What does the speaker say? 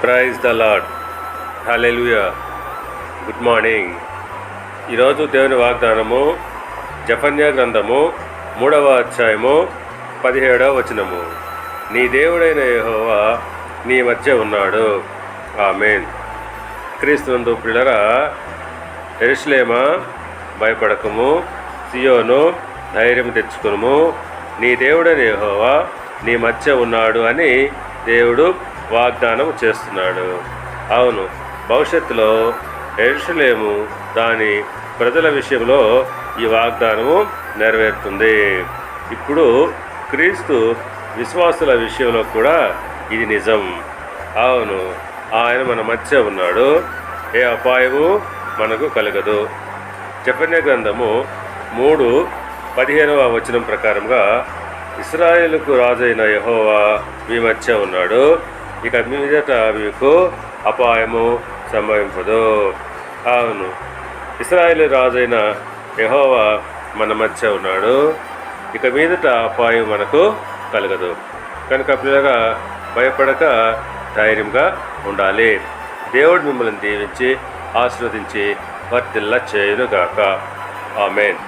Praise the lord. Hallelujah. Good morning. ఈరోజు దేవుని వాగ్దానము జెఫన్యా గ్రంథము 3వ అధ్యాయము 17వ వచనము. నీ దేవుడైన యెహోవా నీ మధ్య ఉన్నాడు. ఆమేన్. క్రీస్తునందు ప్రియులారా, యెరూషలేమా భయపడకము, సియోను ధైర్యం తెచ్చుకునుము, నీ దేవుడైన యెహోవా నీ మధ్య ఉన్నాడు అని దేవుడు వాగ్దానం చేస్తున్నాడు. అవును, భవిష్యత్తులో యెరూషలేము దాని ప్రజల విషయంలో ఈ వాగ్దానము నెరవేరుతుంది. ఇప్పుడు క్రీస్తు విశ్వాసుల విషయంలో కూడా ఇది నిజం. అవును, ఆయన మన మధ్య ఉన్నాడు. ఏ అపాయము మనకు కలగదు. జెఫన్యా గ్రంథము 3:15వ వచనం ప్రకారంగా ఇశ్రాయేలుకు రాజైన యెహోవా మీ మధ్య ఉన్నాడు, ఇక మీదట మీకు అపాయము సంభవింపదు. అవును, ఇశ్రాయేలు రాజైన యెహోవా మన మధ్య ఉన్నాడు, ఇక మీదట అపాయం మనకు కలగదు. కనుక పిల్లగా భయపడక ధైర్యంగా ఉండాలి. దేవుడు మిమ్మల్ని దీవించి ఆశీర్వదించి వర్ధిల్ల చేయునుగాక. ఆమేన్.